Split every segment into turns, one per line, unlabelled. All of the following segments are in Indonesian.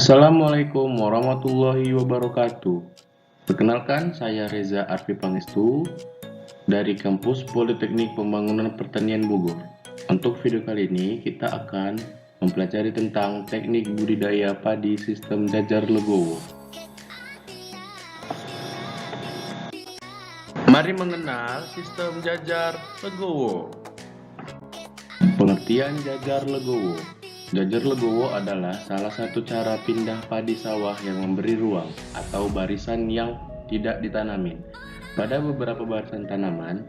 Assalamualaikum warahmatullahi wabarakatuh. Perkenalkan, saya Reza Arfi Pangestu dari Kampus Politeknik Pembangunan Pertanian Bogor. Untuk video kali ini kita akan mempelajari tentang teknik budidaya padi sistem jajar legowo. Mari mengenal sistem jajar legowo. Pengertian jajar legowo. Jajar legowo adalah salah satu cara pindah padi sawah yang memberi ruang atau barisan yang tidak ditanamin pada beberapa barisan tanaman,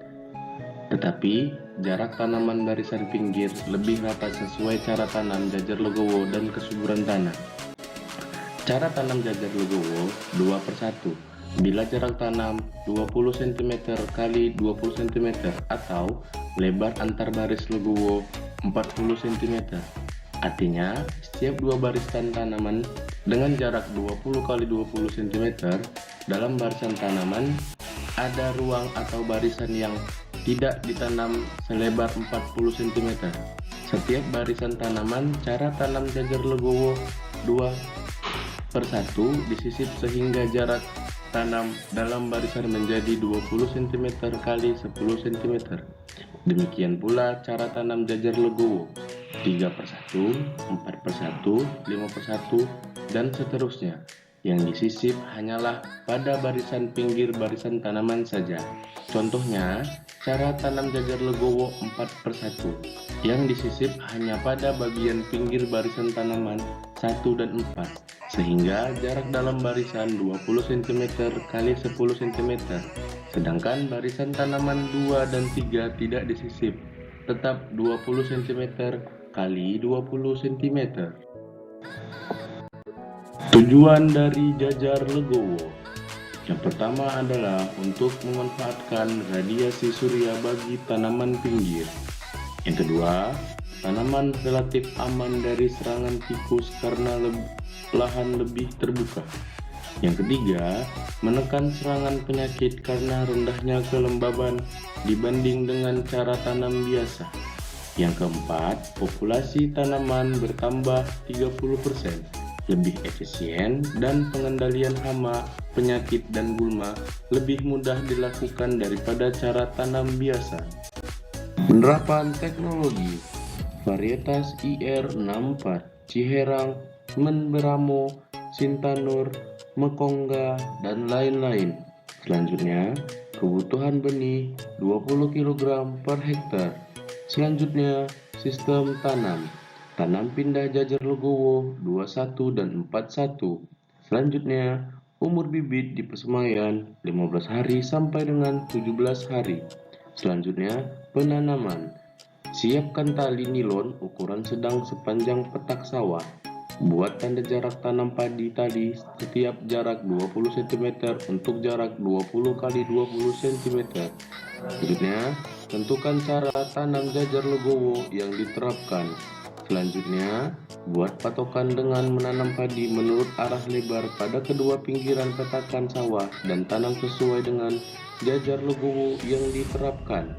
tetapi jarak tanaman barisan pinggir lebih rata sesuai cara tanam jajar legowo dan kesuburan tanah. Cara tanam jajar legowo 2/1 bila jarak tanam 20 cm x 20 cm atau lebar antar baris legowo 40 cm. Artinya, setiap dua barisan tanaman dengan jarak 20 x 20 cm dalam barisan tanaman ada ruang atau barisan yang tidak ditanam selebar 40 cm. Setiap barisan tanaman, cara tanam jajar legowo 2/1 disisip sehingga jarak tanam dalam barisan menjadi 20 cm x 10 cm. Demikian pula cara tanam jajar legowo 3/1, 4/1, 5/1, dan seterusnya. Yang disisip hanyalah pada barisan pinggir barisan tanaman saja. Contohnya, cara tanam jajar legowo 4/1 yang disisip hanya pada bagian pinggir barisan tanaman 1 dan 4, sehingga jarak dalam barisan 20 cm x 10 cm. Sedangkan barisan tanaman 2 dan 3 tidak disisip, tetap 20 cm x 20 cm. Tujuan dari jajar legowo. Yang pertama adalah untuk memanfaatkan radiasi surya bagi tanaman pinggir. Yang kedua, tanaman relatif aman dari serangan tikus karena lahan lebih terbuka. Yang ketiga, menekan serangan penyakit karena rendahnya kelembaban dibanding dengan cara tanam biasa. Yang keempat, populasi tanaman bertambah 30%, lebih efisien, dan pengendalian hama, penyakit, dan gulma lebih mudah dilakukan daripada cara tanam biasa. Penerapan teknologi varietas IR64, Ciherang, Menberamo, Sintanur, Mekongga, dan lain-lain. Selanjutnya, kebutuhan benih 20 kg per hektar. Selanjutnya, sistem tanam. Tanam pindah jajar legowo 21 dan 41. Selanjutnya, umur bibit di persemaian 15 hari sampai dengan 17 hari. Selanjutnya, penanaman. Siapkan tali nilon ukuran sedang sepanjang petak sawah. Buat tanda jarak tanam padi tadi setiap jarak 20 cm untuk jarak 20 x 20 cm. Selanjutnya, tentukan cara tanam jajar legowo yang diterapkan. Selanjutnya, buat patokan dengan menanam padi menurut arah lebar pada kedua pinggiran petakan sawah dan tanam sesuai dengan jajar legowo yang diterapkan.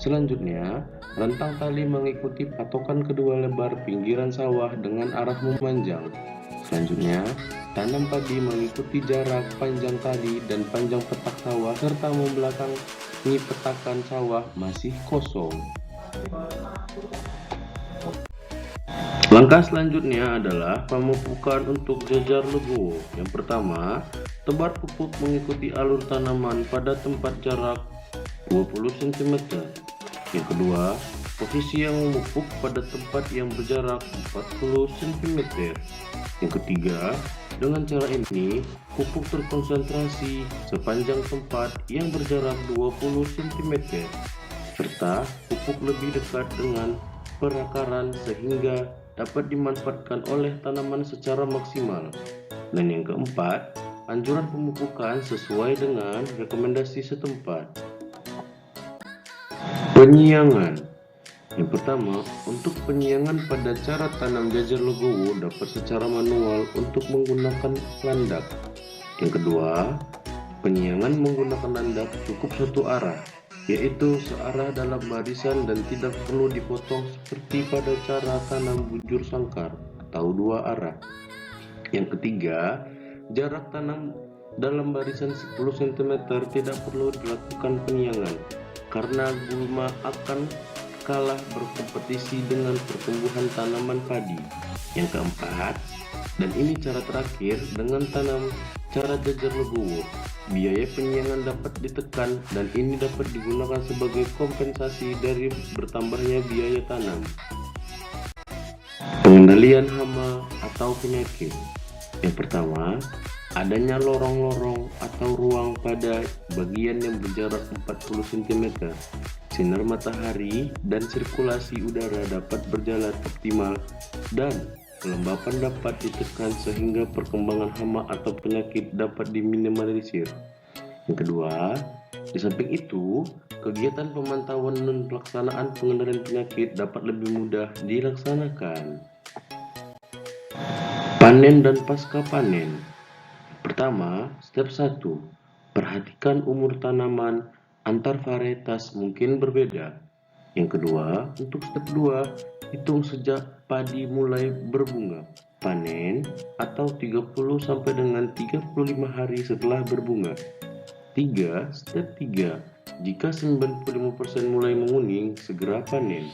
Selanjutnya, rentang tali mengikuti patokan kedua lebar pinggiran sawah dengan arah memanjang. Selanjutnya, tanam padi mengikuti jarak panjang tali dan panjang petak sawah serta membelakangi petakan sawah masih kosong. Langkah selanjutnya adalah pemupukan untuk jajar legowo. Yang pertama, tebar pupuk mengikuti alur tanaman pada tempat jarak 20 cm. Yang kedua, posisi yang memupuk pada tempat yang berjarak 40 cm. Yang ketiga, dengan cara ini, pupuk terkonsentrasi sepanjang tempat yang berjarak 20 cm, serta pupuk lebih dekat dengan perakaran sehingga dapat dimanfaatkan oleh tanaman secara maksimal. Dan yang keempat, anjuran pemupukan sesuai dengan rekomendasi setempat. Penyiangan. Yang pertama, untuk penyiangan pada cara tanam jajar legowo dapat secara manual untuk menggunakan landak. Yang kedua, penyiangan menggunakan landak cukup satu arah, yaitu searah dalam barisan dan tidak perlu dipotong seperti pada cara tanam bujur sangkar atau dua arah. Yang ketiga, jarak tanam dalam barisan 10 cm tidak perlu dilakukan penyiangan karena gulma akan kalah berkompetisi dengan pertumbuhan tanaman padi. Yang keempat, dan ini cara terakhir, dengan tanam cara jajar legowo, biaya penyiangan dapat ditekan dan ini dapat digunakan sebagai kompensasi dari bertambahnya biaya tanam. Pengendalian hama atau penyakit. Yang pertama, adanya lorong-lorong atau ruang pada bagian yang berjarak 40 cm. Sinar matahari dan sirkulasi udara dapat berjalan optimal dan kelembapan dapat ditekan sehingga perkembangan hama atau penyakit dapat diminimalisir. Yang kedua, di samping itu, kegiatan pemantauan dan pelaksanaan pengendalian penyakit dapat lebih mudah dilaksanakan. Panen dan pasca panen. Pertama, step 1. Perhatikan umur tanaman, antar varietas mungkin berbeda. Yang kedua, untuk step 2, hitung sejak padi mulai berbunga. Panen atau 30 sampai dengan 35 hari setelah berbunga. Step 3, jika 95% mulai menguning, segera panen.